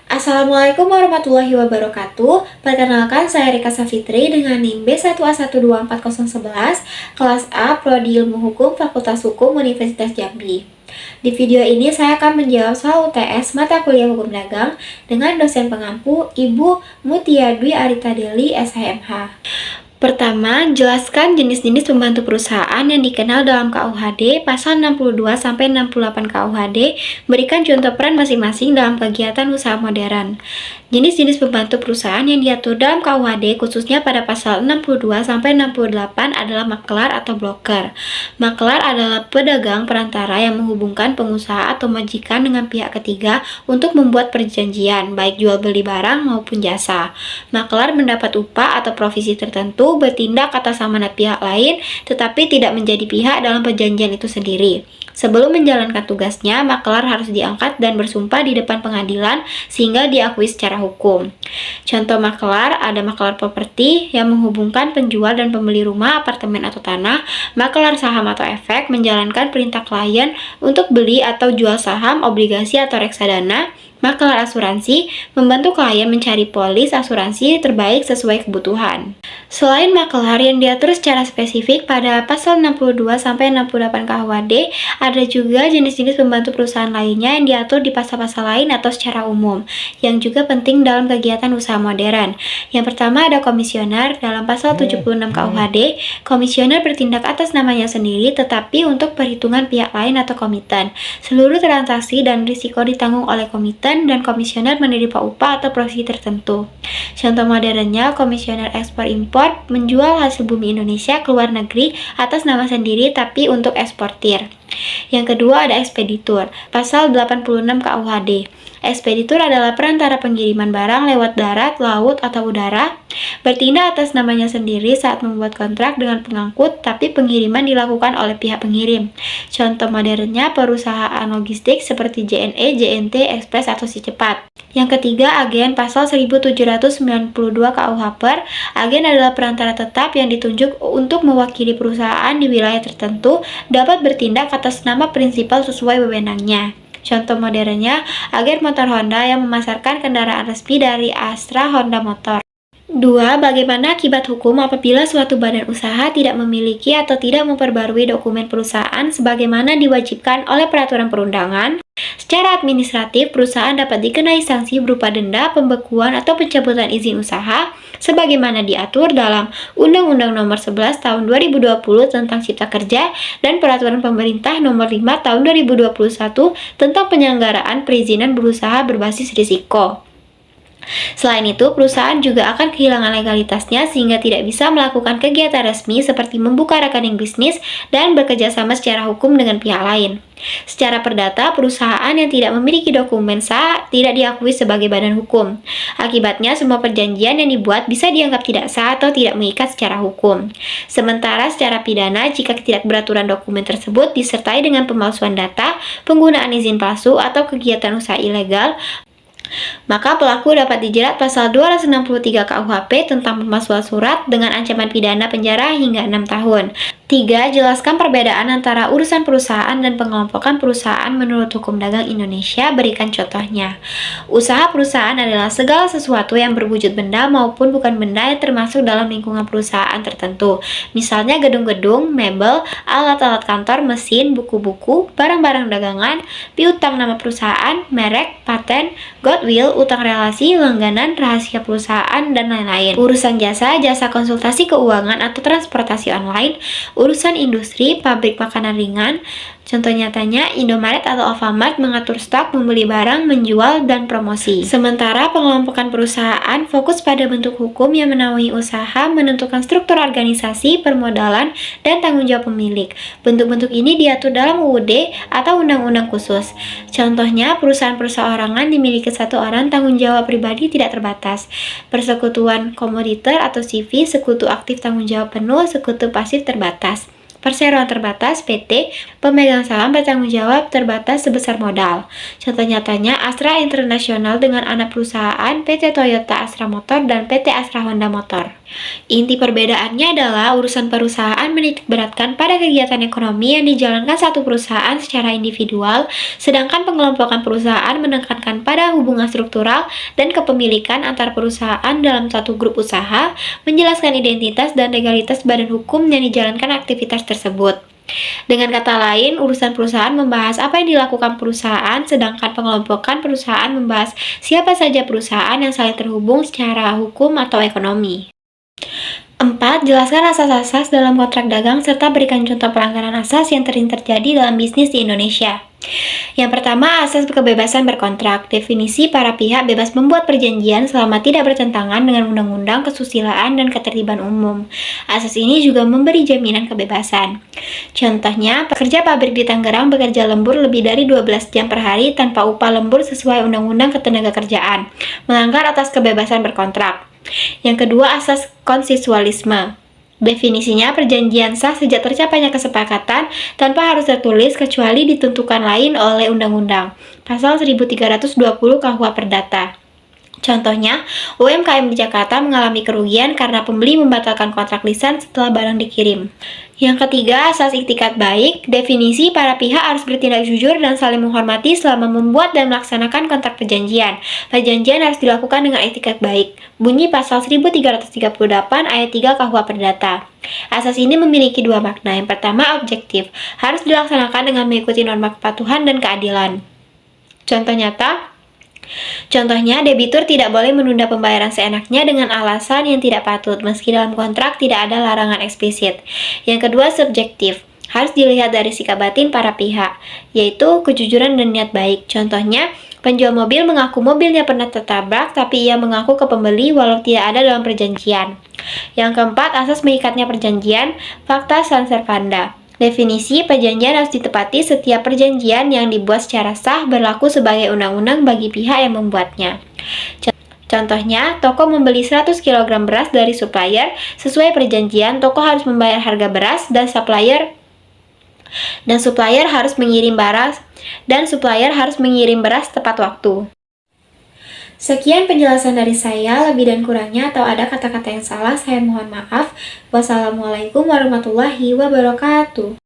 Assalamualaikum warahmatullahi wabarakatuh. Perkenalkan, saya Rika Safitri dengan NIM B1A1240111, kelas A, Prodi Ilmu Hukum, Fakultas Hukum, Universitas Jambi. Di video ini saya akan menjawab soal UTS mata kuliah Hukum Dagang dengan dosen pengampu Ibu Mutia Dwi Arita Deli, SHMH. Pertama, jelaskan jenis-jenis pembantu perusahaan yang dikenal dalam KUHD pasal 62-68 KUHD, berikan contoh peran masing-masing dalam kegiatan usaha modern. Jenis-jenis pembantu perusahaan yang diatur dalam KUHD khususnya pada pasal 62-68 adalah makelar atau broker. Makelar adalah pedagang perantara yang menghubungkan pengusaha atau majikan dengan pihak ketiga untuk membuat perjanjian, baik jual beli barang maupun jasa. Makelar mendapat upah atau provisi tertentu, bertindak atas amanat pihak lain, tetapi tidak menjadi pihak dalam perjanjian itu sendiri. Sebelum menjalankan tugasnya, makelar harus diangkat dan bersumpah di depan pengadilan sehingga diakui secara hukum. Contoh makelar, ada makelar properti yang menghubungkan penjual dan pembeli rumah, apartemen atau tanah, makelar saham atau efek menjalankan perintah klien untuk beli atau jual saham, obligasi atau reksadana, makelar asuransi membantu klien mencari polis asuransi terbaik sesuai kebutuhan. Selain makelar yang diatur secara spesifik pada pasal 62-68 KUHD, ada juga jenis-jenis pembantu perusahaan lainnya yang diatur di pasal-pasal lain atau secara umum, yang juga penting dalam kegiatan usaha modern. Yang pertama ada komisioner. Dalam pasal 76 KUHD, komisioner bertindak atas namanya sendiri tetapi untuk perhitungan pihak lain atau komiten. Seluruh transaksi dan risiko ditanggung oleh komiten dan komisioner menerima upah atau provisi tertentu. Contoh modernnya, komisioner ekspor-impor menjual hasil bumi Indonesia ke luar negeri atas nama sendiri tapi untuk eksportir. Yang kedua ada ekspeditur, pasal 86 KUHD. Ekspeditur adalah perantara pengiriman barang lewat darat, laut, atau udara, bertindak atas namanya sendiri saat membuat kontrak dengan pengangkut, tapi pengiriman dilakukan oleh pihak pengirim. Contoh modernnya perusahaan logistik seperti JNE, JNT, Express, atau Si Cepat. Yang ketiga, agen, pasal 1792 KUH-PER. Agen adalah perantara tetap yang ditunjuk untuk mewakili perusahaan di wilayah tertentu, dapat bertindak atas nama prinsipal sesuai wewenangnya. Contoh modernnya, agen motor Honda yang memasarkan kendaraan resmi dari Astra Honda Motor. 2. Bagaimana akibat hukum apabila suatu badan usaha tidak memiliki atau tidak memperbarui dokumen perusahaan sebagaimana diwajibkan oleh peraturan perundangan? Secara administratif, perusahaan dapat dikenai sanksi berupa denda, pembekuan, atau pencabutan izin usaha sebagaimana diatur dalam Undang-Undang Nomor 11 Tahun 2020 tentang Cipta Kerja dan Peraturan Pemerintah Nomor 5 Tahun 2021 tentang penyelenggaraan perizinan berusaha berbasis risiko. Selain itu, perusahaan juga akan kehilangan legalitasnya sehingga tidak bisa melakukan kegiatan resmi seperti membuka rekening bisnis dan bekerjasama secara hukum dengan pihak lain. Secara perdata, perusahaan yang tidak memiliki dokumen sah tidak diakui sebagai badan hukum. Akibatnya, semua perjanjian yang dibuat bisa dianggap tidak sah atau tidak mengikat secara hukum. Sementara secara pidana, jika ketidakberaturan dokumen tersebut disertai dengan pemalsuan data, penggunaan izin palsu, atau kegiatan usaha ilegal, maka pelaku dapat dijerat pasal 263 KUHP tentang pemalsuan surat dengan ancaman pidana penjara hingga 6 tahun. 3. Jelaskan perbedaan antara urusan perusahaan dan pengelompokan perusahaan menurut Hukum Dagang Indonesia. Berikan contohnya. Usaha perusahaan adalah segala sesuatu yang berwujud benda maupun bukan benda yang termasuk dalam lingkungan perusahaan tertentu. Misalnya gedung-gedung, mebel, alat-alat kantor, mesin, buku-buku, barang-barang dagangan, piutang nama perusahaan, merek, paten, goodwill, utang relasi, langganan, rahasia perusahaan, dan lain-lain. Urusan jasa, jasa konsultasi keuangan atau transportasi online, urusan industri, pabrik makanan ringan. Contoh nyatanya, Indomaret atau Alfamart mengatur stok, membeli barang, menjual, dan promosi. Sementara pengelompokan perusahaan fokus pada bentuk hukum yang menaungi usaha, menentukan struktur organisasi, permodalan, dan tanggung jawab pemilik. Bentuk-bentuk ini diatur dalam UUD atau undang-undang khusus. Contohnya, perusahaan perseorangan dimiliki satu orang, tanggung jawab pribadi tidak terbatas. Persekutuan komoditor atau CV, sekutu aktif tanggung jawab penuh, sekutu pasif terbatas. Perseroan terbatas PT, pemegang saham bertanggung jawab terbatas sebesar modal. Contoh nyatanya Astra International dengan anak perusahaan PT Toyota Astra Motor dan PT Astra Honda Motor. Inti perbedaannya adalah urusan perusahaan menitikberatkan pada kegiatan ekonomi yang dijalankan satu perusahaan secara individual, sedangkan pengelompokan perusahaan menekankan pada hubungan struktural dan kepemilikan antar perusahaan dalam satu grup usaha, menjelaskan identitas dan legalitas badan hukum yang dijalankan aktivitas tersebut. Dengan kata lain, urusan perusahaan membahas apa yang dilakukan perusahaan, sedangkan pengelompokan perusahaan membahas siapa saja perusahaan yang saling terhubung secara hukum atau ekonomi. 4. Jelaskan asas-asas dalam kontrak dagang serta berikan contoh pelanggaran asas yang sering terjadi dalam bisnis di Indonesia. Yang pertama, asas kebebasan berkontrak. Definisi para pihak bebas membuat perjanjian selama tidak bertentangan dengan undang-undang, kesusilaan, dan ketertiban umum. Asas ini juga memberi jaminan kebebasan. Contohnya, pekerja pabrik di Tangerang bekerja lembur lebih dari 12 jam per hari tanpa upah lembur sesuai Undang-Undang Ketenagakerjaan, melanggar atas kebebasan berkontrak. Yang kedua, asas konsensualisme. Definisinya, perjanjian sah sejak tercapainya kesepakatan tanpa harus tertulis kecuali ditentukan lain oleh undang-undang. Pasal 1320 KUH Perdata. Contohnya, UMKM di Jakarta mengalami kerugian karena pembeli membatalkan kontrak lisan setelah barang dikirim. Yang ketiga, asas iktikat baik. Definisi, para pihak harus bertindak jujur dan saling menghormati selama membuat dan melaksanakan kontrak perjanjian. Perjanjian harus dilakukan dengan iktikat baik. Bunyi pasal 1338 ayat 3 KUH Perdata. Asas ini memiliki dua makna. Yang pertama, objektif. Harus dilaksanakan dengan mengikuti norma kepatuhan dan keadilan. Contohnya, debitur tidak boleh menunda pembayaran seenaknya dengan alasan yang tidak patut, meski dalam kontrak tidak ada larangan eksplisit. Yang kedua, subjektif. Harus dilihat dari sikap batin para pihak, yaitu kejujuran dan niat baik. Contohnya, penjual mobil mengaku mobilnya pernah tertabrak, tapi ia mengaku ke pembeli walau tidak ada dalam perjanjian. Yang keempat, asas mengikatnya perjanjian, facta sunt servanda. Definisi, perjanjian harus ditepati. Setiap perjanjian yang dibuat secara sah berlaku sebagai undang-undang bagi pihak yang membuatnya. Contohnya, toko membeli 100 kg beras dari supplier. Sesuai perjanjian, toko harus membayar harga beras dan supplier harus mengirim beras tepat waktu. Sekian penjelasan dari saya, lebih dan kurangnya atau ada kata-kata yang salah, saya mohon maaf. Wassalamualaikum warahmatullahi wabarakatuh.